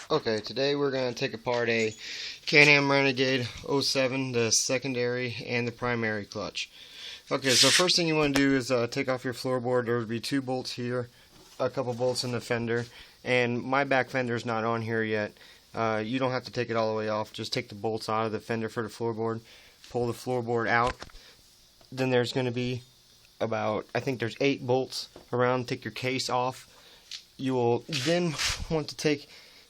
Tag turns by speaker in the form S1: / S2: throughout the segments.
S1: Okay, today we're going to take apart a Can-Am Renegade 07, the secondary and the primary clutch. Okay, so first thing you want to do is take off your floorboard. There will be 2 bolts here, a couple bolts in the fender, and my back fender is not on here yet. You don't have to take it all the way off. Just take the bolts out of the fender for the floorboard, pull the floorboard out. Then there's going to be about, I think there's 8 bolts around. Take your case off. You will then want to take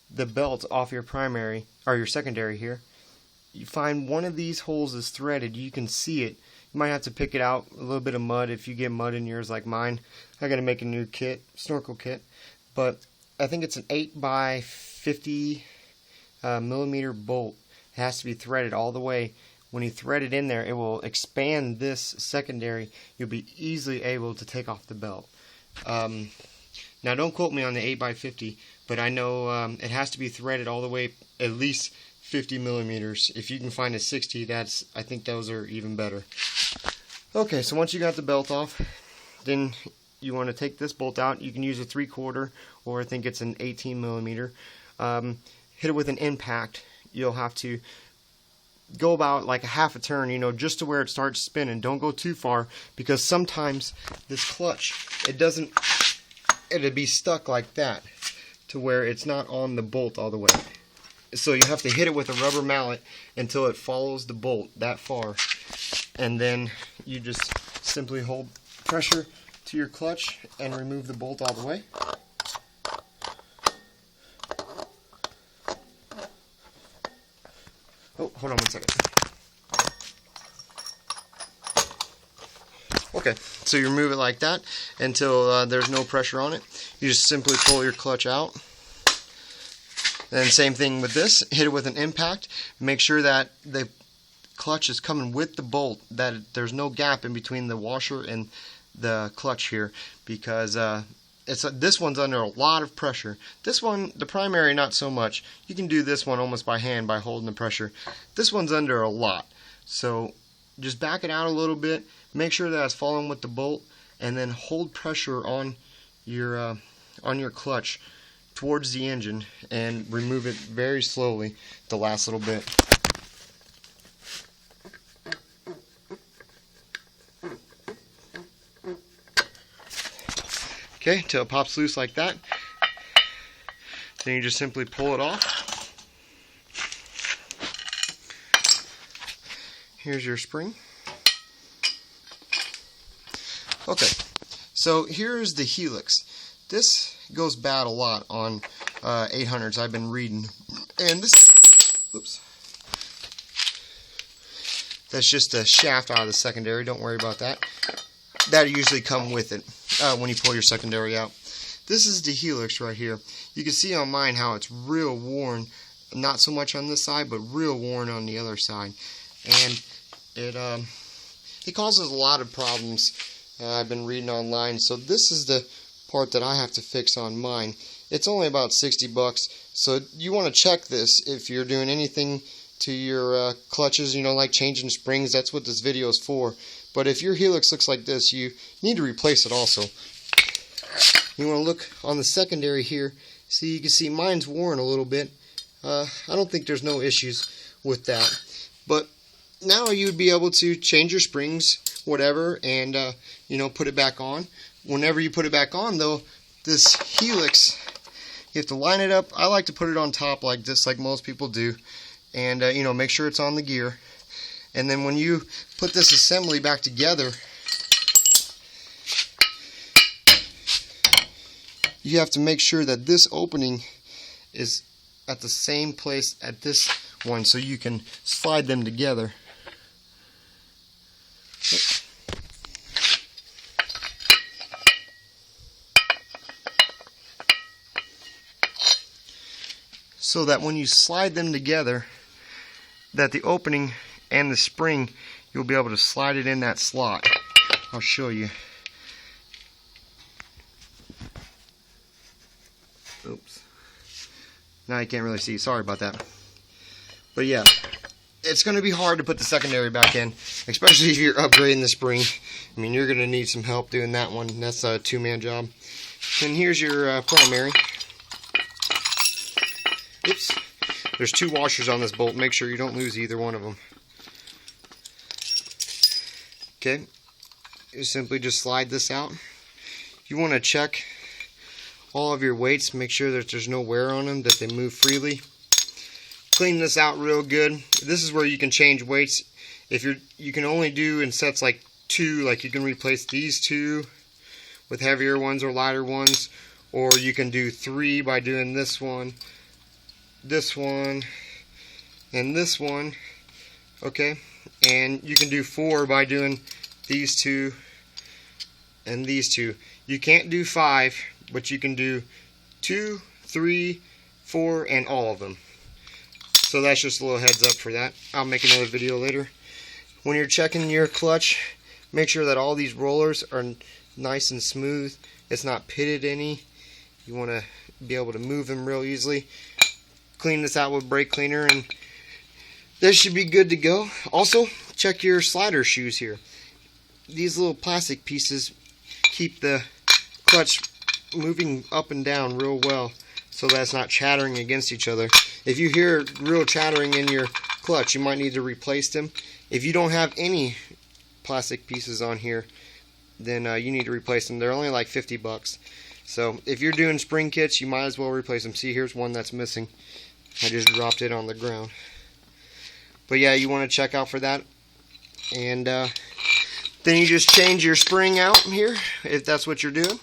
S1: the belt off your primary or your secondary here. You find one of these holes is threaded. You can see it. You might have to pick it out. A little bit of mud if you get mud in yours like mine. I got to make a new kit, snorkel kit, but I think it's an 8 by 50 millimeter bolt. It has to be threaded all the way. When you thread it in there, it will expand this secondary. You'll be easily able to take off the belt. Now don't quote me on the 8 by 50, but I know it has to be threaded all the way at least 50 millimeters. If you can find a 60, I think those are even better. Okay, so once you got the belt off, then you want to take this bolt out. You can use a 3/4, or I think it's an 18 millimeter. Hit it with an impact. You'll have to go about like a half a turn, just to where it starts spinning. Don't go too far, because sometimes this clutch, it'd be stuck like that to where it's not on the bolt all the way. So you have to hit it with a rubber mallet until it follows the bolt that far, and then you just simply hold pressure to your clutch and remove the bolt all the way. Oh, hold on one second. Okay, so you remove it like that until there's no pressure on it. You just simply pull your clutch out. And same thing with this. Hit it with an impact. Make sure that the clutch is coming with the bolt, that there's no gap in between the washer and the clutch here, because this one's under a lot of pressure. This one, the primary, not so much. You can do this one almost by hand by holding the pressure. This one's under a lot. So just back it out a little bit. Make sure that it's following with the bolt, and then hold pressure on your clutch towards the engine and remove it very slowly the last little bit. Okay, till it pops loose like that. Then you just simply pull it off. Here's your spring. Okay, so here's the helix. This goes bad a lot on 800s. I've been reading, and that's just a shaft out of the secondary. Don't worry about that. That usually come with it when you pull your secondary out. This is the helix right here. You can see on mine how it's real worn. Not so much on this side, but real worn on the other side, and it causes a lot of problems. I've been reading online, so this is the part that I have to fix on mine. It's only about 60 bucks, so you want to check this if you're doing anything to your clutches, like changing springs. That's what this video is for. But if your helix looks like this, you need to replace it also. You want to look on the secondary here. See, you can see mine's worn a little bit. I don't think there's no issues with that. But now you'd be able to change your springs, whatever, and put it back on. Whenever you put it back on, though, this helix, you have to line it up. I like to put it on top like this, like most people do, and make sure it's on the gear. And then when you put this assembly back together, you have to make sure that this opening is at the same place at this one, so you can slide them together. So that when you slide them together, that the opening and the spring, you'll be able to slide it in that slot. I'll show you. Oops. Now you can't really see. Sorry about that. But yeah, it's going to be hard to put the secondary back in, especially if you're upgrading the spring. I mean, you're going to need some help doing that one. That's a 2-man job. And here's your primary. Oops. There's 2 washers on this bolt. Make sure you don't lose either one of them. Okay. You simply just slide this out. You want to check all of your weights. Make sure that there's no wear on them, that they move freely. Clean this out real good. This is where you can change weights. If you can only do in sets like 2, like you can replace these 2 with heavier ones or lighter ones, or you can do 3 by doing this one, and this one, okay, and you can do 4 by doing these 2 and these 2. You can't do 5, but you can do 2, 3, 4, and all of them. So that's just a little heads up for that. I'll make another video later. When you're checking your clutch, make sure that all these rollers are nice and smooth. It's not pitted any. You want to be able to move them real easily. Clean this out with brake cleaner and this should be good to go. Also, check your slider shoes here. These little plastic pieces keep the clutch moving up and down real well so that it's not chattering against each other. If you hear real chattering in your clutch, you might need to replace them. If you don't have any plastic pieces on here, then you need to replace them. They're only like 50 bucks. So if you're doing spring kits, you might as well replace them. See, here's one that's missing. I just dropped it on the ground. But yeah, you want to check out for that. And then you just change your spring out here, if that's what you're doing.